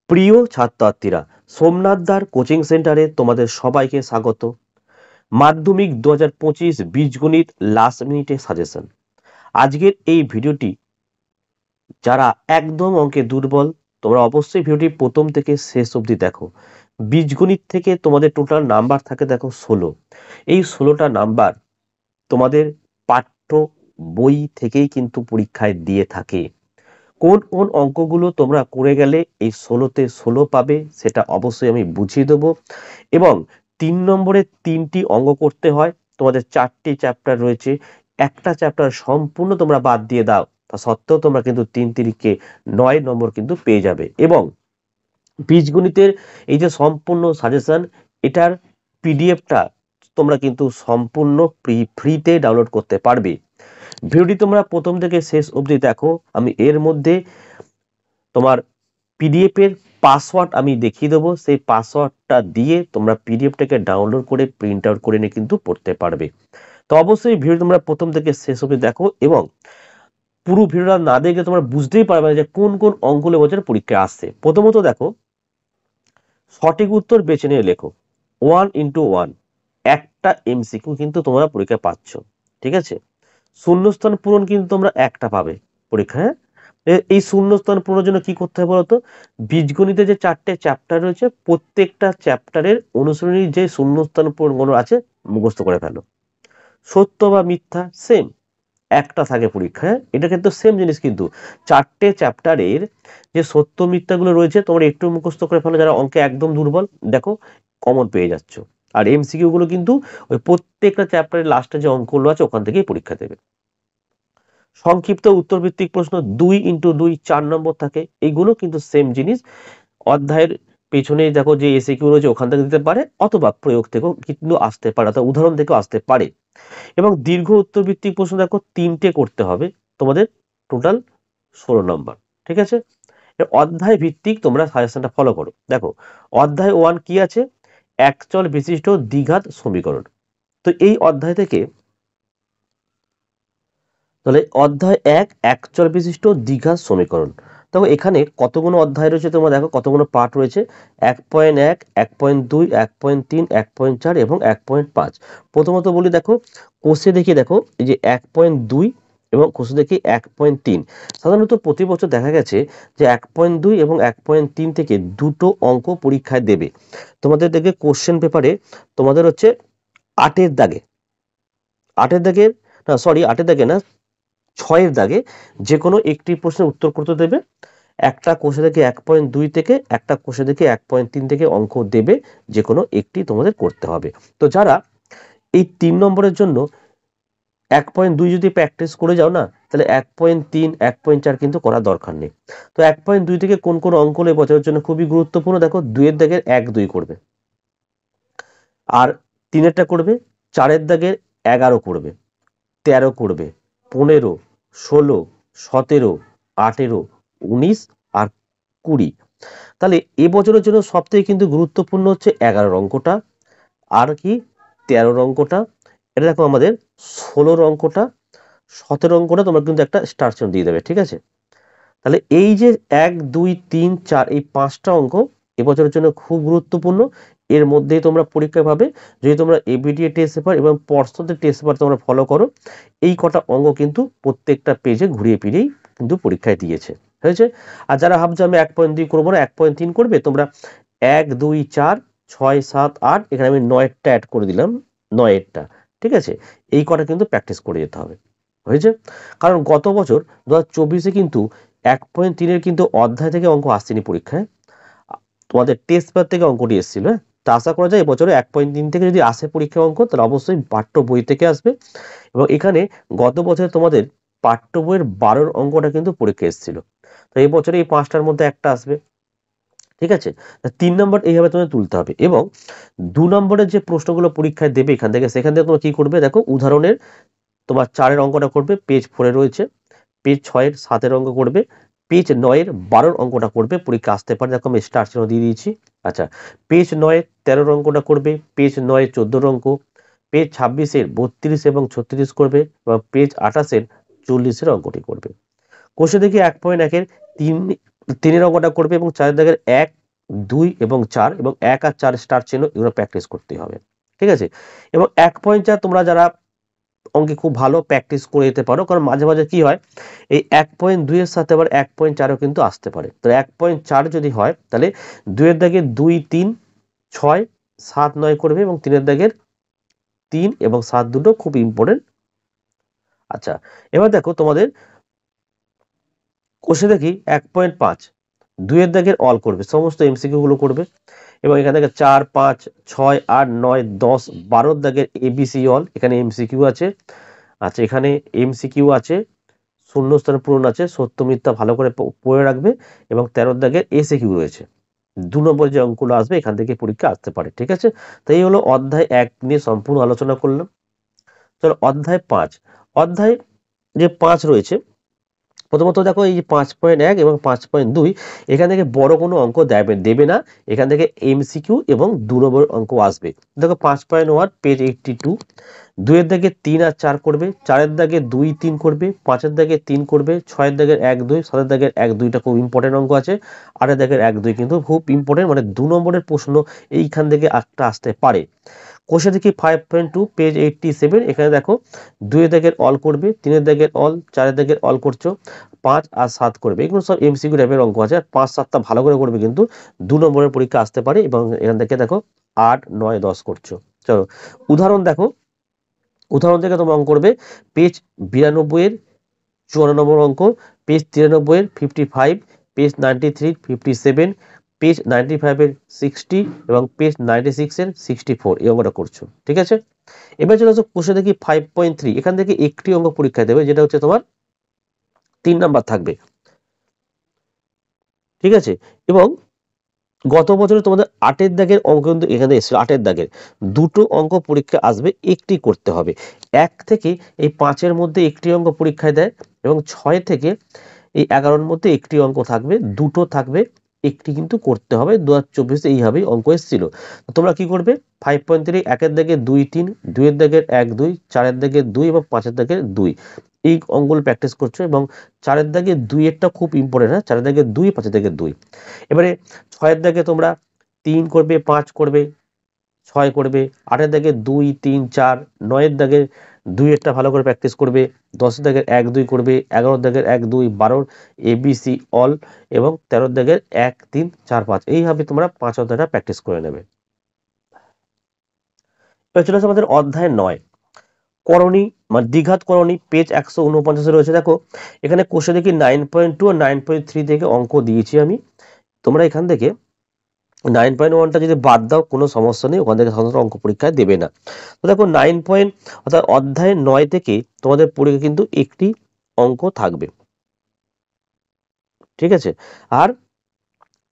প্রিয় ছাত্রছাত্রীরা, সোমনাথ দার কোচিং সেন্টারে তোমাদের সবাইকে স্বাগত। মাধ্যমিক 2025 বীজগণিত লাস্ট মিনিটে সাজেশন। আজকের এই ভিডিওটি যারা একদম অঙ্কে দুর্বল, তোমরা অবশ্যই ভিডিওটি প্রথম থেকে শেষ অবধি দেখো। বীজগণিত থেকে তোমাদের টোটাল নাম্বার থাকে দেখো 16। এই 16টা নাম্বার তোমাদের পাঠ্য বই থেকেই কিন্তু পরীক্ষায় দিয়ে থাকে। কোন কোন অঙ্কগুলো তোমরা করে গেলে এই 16তে 16 পাবে সেটা অবশ্যই আমি বুঝিয়ে দেবো। এবং 3 নম্বরে 3টি অঙ্ক করতে হয়, তোমাদের 4টি চ্যাপ্টার রয়েছে, একটা চ্যাপ্টার সম্পূর্ণ তোমরা বাদ দিয়ে দাও, তা সত্ত্বেও তোমরা কিন্তু 3 তিরিকে 9 নম্বর কিন্তু পেয়ে যাবে। এবং বীজগণিতের এই যে সম্পূর্ণ সাজেশন, এটার পিডিএফটা তোমরা কিন্তু সম্পূর্ণ ফ্রিতে ডাউনলোড করতে পারবে। ভিডিওটি তোমরা প্রথম থেকে শেষ অবধি দেখো। আমি এর মধ্যে তোমার পিডিএফ এর পাসওয়ার্ড আমি দেখিয়ে দেবো, সেই পাসওয়ার্ডটা দিয়ে তোমরা পিডিএফটাকে ডাউনলোড করে প্রিন্ট আউট করে নিয়ে কিন্তু পড়তে পারবে। তো অবশ্যই ভিডিও তোমরা প্রথম থেকে শেষ অবধি দেখো, এবং পুরো ভিডিওটা না দেখলে তোমরা বুঝতেই পারবে না যে কোন কোন অঙ্কগুলো বছর পরীক্ষায় আসছে। প্রথমত দেখো, সঠিক উত্তর বেছে নিয়ে লেখো। 1x1 একটা এমসিকিউ কিন্তু তোমরা পরীক্ষায় পাচ্ছ, ঠিক আছে। শূন্যস্থান পূরণ কিন্তু তোমরা একটা পাবে পরীক্ষায়। এই শূন্যস্থান পূরণের জন্য কি করতে হবে বলতো? বীজগণিতে যে 4টে চ্যাপ্টার রয়েছে, প্রত্যেকটা চ্যাপ্টারের অনুসরণী যে শূন্যস্থান পূরণগুলো আছে মুখস্থ করে ফেলো। সত্য বা মিথ্যা সেম একটা থাকে পরীক্ষায়, এটা কিন্তু সেম জিনিস। কিন্তু 4টে চ্যাপ্টারের যে সত্য মিথ্যাগুলো রয়েছে তোমরা একটু মুখস্থ করে ফেলো, যারা অঙ্কে একদম দুর্বল, দেখো কমন পেয়ে যাচ্ছ। আর এমসিকিউ গুলো কিন্তু ওই প্রত্যেকটা চ্যাপ্টারের লাস্টে যে অঙ্কগুলো আছে ওখান থেকেই পরীক্ষা দেবে। সংক্ষিপ্ত উত্তর ভিত্তিক প্রশ্ন 2x2 4 নম্বর থাকে, এইগুলো কিন্তু সেম জিনিস। অধ্যায়ের পেছনে দেখো যে এসিকিউ রয়েছে ওখান থেকে দিতে পারে, অথবা প্রয়োগ থেকেও কিন্তু আসতে পারে, অর্থাৎ উদাহরণ থেকেও আসতে পারে। এবং দীর্ঘ উত্তর ভিত্তিক প্রশ্ন দেখো 3টে করতে হবে তোমাদের, টোটাল 16 নম্বর, ঠিক আছে। অধ্যায় ভিত্তিক তোমরা সাজেশনটা ফলো করো। দেখো অধ্যায় 1 কি আছে? একচল বিশিষ্ট দ্বিঘাত সমীকরণ। তো এই অধ্যায় থেকে তাহলে অধ্যায় 1 একচল বিশিষ্ট দ্বিঘাত সমীকরণ। দেখো এখানে কতগুলো অধ্যায় রয়েছে তোমরা দেখো, কতগুলো পার্ট রয়েছে। 1.1, 1.2, 1.3, 1.4 এবং 1.5। প্রথমত বলি, দেখো কোষে দেখি, দেখো এই যে 1.2 এবং কোষে দেখি 1.3। সাধারণত প্রতি বছর দেখা গেছে যে 1.2 এবং 1.3 থেকে দুটো অঙ্ক পরীক্ষায় দেবে। তোমাদের দেখবে কোশ্চেন পেপারে তোমাদের হচ্ছে 8-এর দাগে, 8-এর দাগের না, সরি 8-এর দাগে না, 6-এর দাগে যে কোনো একটি প্রশ্নের উত্তর করতে দেবে। একটা কোষে থেকে 1.2 থেকে, একটা কোষে থেকে 1.3 থেকে অঙ্ক দেবে, যে কোনো একটি তোমাদের করতে হবে। তো যারা এই 3 নম্বরের জন্য 1.2 যদি প্র্যাকটিস করে যাও না, তাহলে 1.3, 1.4 কিন্তু করার দরকার নেই। তো 1.2 থেকে কোন কোন অঙ্কগুলো বছরের জন্য খুবই গুরুত্বপূর্ণ, দেখো 2-এর দাগের 1-2 করবে, আর 3-এরটা করবে, 4-এর দাগের 11 করবে, 13 করবে, 15, 16, 17, 18, 19 আর 20। তাহলে এবছরের জন্য সবথেকে কিন্তু গুরুত্বপূর্ণ হচ্ছে 11 অঙ্কটা, আর কি 13 অঙ্কটা, এটা দেখো আমাদের 16 অঙ্কটা, 17 অঙ্কটা তোমরা কিন্তু একটা স্টার চিহ্ন দিয়ে দেবে, ঠিক আছে। তাহলে এই যে 1, 2, 3, 4 এই 5টা অঙ্ক এবছরের জন্য খুব গুরুত্বপূর্ণ। এর মধ্যেই তোমরা পরীক্ষা পাবে। যদি তোমরা এবিডিএ টেস্ট পেপার এবং পর্ষদের টেস্ট পেপার তোমরা ফলো করো, এই কটা অঙ্ক কিন্তু প্রত্যেকটা পেজে ঘুরিয়ে ফিরিয়েই কিন্তু পরীক্ষায় দিয়েছে, হয়েছে। আর যারা ভাবছো আমি 1.2 করবো না 1.3 করবে, তোমরা 1, 2, 4, 6, 7, 8 এখানে আমি 9-টা অ্যাড করে দিলাম, 9-এরটা, ঠিক আছে। এই কটা কিন্তু প্র্যাকটিস করে যেতে হবে, হয়েছে। কারণ গত বছর 2024-এ কিন্তু 1.3-এর কিন্তু অধ্যায় থেকে অঙ্ক আসছেনি পরীক্ষায়, তোমাদের টেস্ট পেপার থেকে অঙ্কটি এসেছিল। তা আশা করা যায় এবছরে 1.3 থেকে যদি আসে পরীক্ষা অঙ্ক, তাহলে অবশ্যই পাঠ্য বই থেকে আসবে। এবং এখানে গত বছর তোমাদের পাঠ্য বইয়ের 12 অঙ্কটা কিন্তু পরীক্ষা এসেছিল, তো এই বছরে এই 5টার মধ্যে একটা আসবে, ঠিক আছে। 3 নম্বর এইভাবে তোমাদের তুলতে হবে। এবং 2 নম্বরের যে প্রশ্নগুলো পরীক্ষায় দেবে এখান থেকে, সেখান থেকে তোমরা কি করবে, দেখো উদাহরণের তোমার 4-এর অঙ্কটা করবে, পেজ 4-এ রয়েছে, পেজ 6-এর 7-এর অঙ্ক করবে, পেজ 9-এর 12-র অঙ্কটা করবে, পরীক্ষা আসতে পারে, দেখো আমি স্টার চিহ্ন দিয়ে দিয়েছি। আচ্ছা, পেজ 9-এর 13-র অঙ্কটা করবে, পেজ 9-এর 14-র অঙ্ক, পেজ 26-এর 32 এবং 36 করবে, এবং পেজ 28-এর 40-এর অঙ্কটি করবে। কোষে দেখি 1.1-এর 3-এর অঙ্কটা করবে, এবং 4-এর দাগের 1, 2 এবং 4 এবং 1 আর 4 স্টার চিহ্ন এগুলো প্র্যাকটিস করতে হবে, ঠিক আছে। এবং 1.4 তোমরা যারা অঙ্কে খুব ভালো প্র্যাকটিস করে যেতে পারো, কারণ মাঝে মাঝে কি হয় এই 1.2 এর সাথে আবার 1.4ও কিন্তু আসতে পারে। তো 1.4 যদি হয় তাহলে 2 এর দাগে 2 3 6 7 9 করবে এবং 3 এর দাগের 3 এবং 7 দুটো খুব ইম্পর্টেন্ট। আচ্ছা, এবার দেখো তোমাদের কোষে দেখি 1.5 2 এর দাগের অল করবে, সমস্ত এমসিকিউ গুলো করবে এবং এখান থেকে 4 5 6 8 9 10 12 দাগের এবিসি অল, এখানে এমসিকিউ আছে। আচ্ছা, এখানে এমসিকিউ আছে, শূন্যস্থান পূরণ আছে, সত্য মিথ্যা ভালো করে পড়ে রাখবে এবং 13 দাগের এসিকিউ রয়েছে। 2 নম্বর যে অঙ্কগুলো আসবে এখান থেকে পরীক্ষা আসতে পারে, ঠিক আছে। তো এই হলো অধ্যায় 1 নিয়ে সম্পূর্ণ আলোচনা করলাম। চলো অধ্যায় 5। অধ্যায় যে 5 রয়েছে, প্রথমত দেখো এই যে 5.1 এবং 5.2 এখান থেকে বড় কোনো অঙ্ক দেবে না, এখান থেকে এমসিকিউ এবং 2 নম্বর অঙ্ক আসবে। দেখো 5.1 পেজ 82, 2 এর দাগে 3 আর 4 করবে, 4 এর দাগে 2 3 করবে, 5 এর দাগে 3 করবে, 6 এর দাগের 1 2, 7 এর দাগের 1 2টা খুব ইম্পর্টেন্ট অঙ্ক আছে, 8 এর দাগের 1 2 কিন্তু খুব ইম্পর্টেন্ট, মানে 2 নম্বরের প্রশ্ন এইখান থেকে একটা আসতে পারে। কোষে দেখি 5.2 পেজ 87, এখানে দেখো 2 এর দাগের অল করবে, 3 এর দাগের অল, 4 এর দাগের অল করছো, 5 আর 7 করবে, এগুলো সব এমসিকিউ টাইপের অঙ্ক আছে। আর 5 7টা ভালো করে করবে, কিন্তু 2 নম্বরের পরীক্ষা আসতে পারে। এবং এখান থেকে দেখো 8 9 10 করছো। চলো উদাহরণ দেখো, উদাহরণ থেকে তোমরা অঙ্ক করবে পেজ 92 এর 54 নম্বর অঙ্ক, পেজ 93 এর 55, পেজ 93 57, পেজ 95 এর 60 এবং পেজ 96 এর 64 এই অঙ্কটা করছো, ঠিক আছে। এবার চলে আসো কোষে দেখি 5.3, এখান থেকে একটি অঙ্ক পরীক্ষা দেবে, যেটা হচ্ছে তোমার 3 নাম্বার থাকবে, ঠিক আছে। এবং গত বছরে তোমাদের 8 এর দাগের অঙ্ক কিন্তু এখানে এসেছিল, 8 এর দাগের দুটো অঙ্ক পরীক্ষা আসবে, একটি করতে হবে। 1 থেকে এই 5 এর মধ্যে একটি অঙ্ক পরীক্ষায় দেয় এবং 6 থেকে এই 11 এর মধ্যে একটি অঙ্ক থাকবে, দুটো থাকবে, একটি কিন্তু করতে হবে। 2024 এইভাবেই অঙ্ক এসেছিল। তোমরা কি করবে 5.3 1 এর দাগে 2 3, 2 এর দাগের 1 2, 4 এর দাগের 2 এবং 5 এর দাগের 2 এই অঙ্কগুলো প্র্যাকটিস করছো। এবং 4 এর দাগে 2 এরটা খুব ইম্পর্টেন্ট, হ্যাঁ, 4 এর দাগে 2 5 এর দাগে 2। এবারে 6 এর দাগে তোমরা 3 করবে, 5 করবে, 6 করবে, 8 এর দাগে 2 3 4, 9 এর দাগে 2 এরটা ভালো করে প্র্যাকটিস করবে, 10 এর দাগের 1 2 করবে, 11 এর দাগের 1 2, 12 এবিসি অল এবং 13 এর দাগের 1 3 4 5 এইভাবে তোমরা 5 অধ্যায়টা প্র্যাকটিস করে নেবে। এবার চলে আসে আমাদের অধ্যায় 9 করণী, মানে দ্বিঘাত করণী, পেজ 149 রয়েছে। দেখো এখানে কোষে দেখি 9.2 আর 9.3 থেকে অঙ্ক দিয়েছি আমি, তোমরা এখান থেকে 9.1টা যদি বাদ দাও কোনো সমস্যা নেই, ওখান থেকে সাধারণত অঙ্ক পরীক্ষায় দেবে না। তো দেখো 9 অর্থাৎ অধ্যায় 9 থেকে তোমাদের পরীক্ষা কিন্তু একটি অঙ্ক থাকবে, ঠিক আছে। আর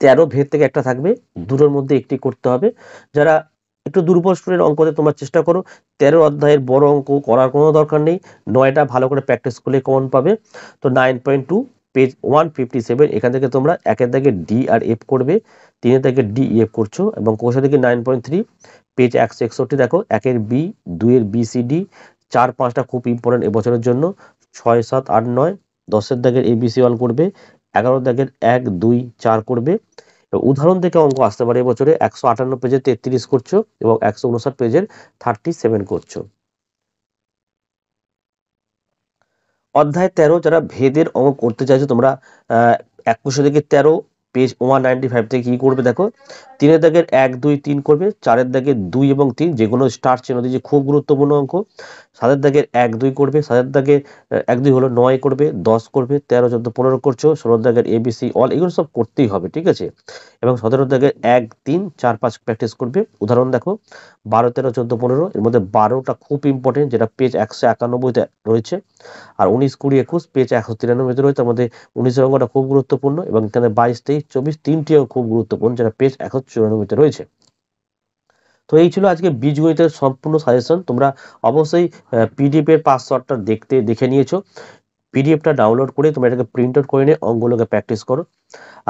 13 ভেদ থেকে একটা থাকবে, দুটোর মধ্যে একটি করতে হবে। যারা একটু দুর্বল স্টুডেন্ট, অঙ্কতে তোমরা চেষ্টা করো 13 অধ্যায়ের বড় অঙ্ক করার কোনো দরকার নেই, 9টা ভালো করে প্র্যাকটিস করলে কমন পাবে। তো 9.2 পেজ 157, এখান থেকে তোমরা 1 এর দাগে ডি আর এফ করবে, 3 এর দাগে ডি এফ করছো। এবং কোষে থেকে 9.3 পেজ 161, দেখো 1 এর বি, 2 এর বি সি ডি, 4 5টা খুব ইম্পর্টেন্ট এবছরের জন্য, 6 7 8 9, 10 এর দাগের এবিসি অল করবে, 11 দাগের 1 2 4 করবে। উদাহরণ থেকে অঙ্ক আসতে পারে এবছরে 158 পেজে 33 করছো এবং 159 পেজের 37 করছো। অধ্যায় 13 যারা ভেদের অঙ্ক করতে চাইছো তোমরা 21 থেকে 13 পেজ 195 থেকে কি করবে দেখো, 3 এর দাগের 1 2 3 করবে, 4 এর দাগের 2 এবং 3 যেগুলো স্টার চিহ্ন দিয়েছে, খুব গুরুত্বপূর্ণ অঙ্ক। 7 এর দাগের 1 2 করবে, 7 এর দাগের 1 2 হলো 9 করবে, 10 করবে, 13 14 15 করছো, 16 এর দাগের এবিসি অল এগুলো সব করতেই হবে, ঠিক আছে। এবং 17 এর দাগের 1 3 4 5 প্র্যাকটিস করবে। উদাহরণ দেখো 12 13 14 15, এর মধ্যে 12টা খুব ইম্পর্টেন্ট, যেটা পেজ 191 রয়েছে। আর 19 20 21 পেজ 193 রয়েছে, তার মধ্যে 19 অঙ্কটা খুব গুরুত্বপূর্ণ। এবং এখানে 22 23 24 তিনটি অঙ্ক খুব গুরুত্বপূর্ণ, যেটা পেজ 194 রয়েছে। তো এই ছিল আজকে বীজগণিতের সম্পূর্ণ সাজেশন। তোমরা অবশ্যই পিডিএফ এর পাসওয়ার্ডটা দেখে নিয়েছো, পিডিএফটা ডাউনলোড করে তোমরা এটাকে প্রিন্ট আউট করে নিয়ে অঙ্কগুলোকে প্র্যাকটিস করো।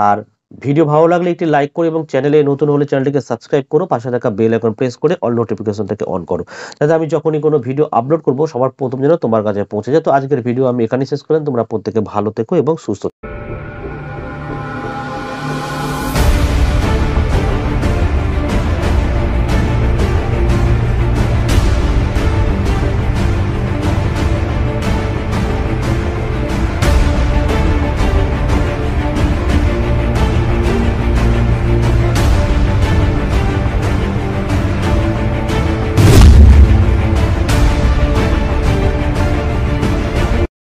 আর ভিডিও ভালো লাগলে একটি লাইক করো এবং চ্যানেলে নতুন হলে চ্যানেলটিকে সাবস্ক্রাইব করো, পাশে থাকা বেল আইকন প্রেস করে অল নোটিফিকেশনটাকে অন করো, যাতে আমি যখনই কোনো ভিডিও আপলোড করব সবার প্রথম যেন তোমার কাছে পৌঁছে যায়। তো আজকের ভিডিও আমি এখানেই শেষ করলাম, তোমরা প্রত্যেকে ভালো থেকো এবং সুস্থ থেকো।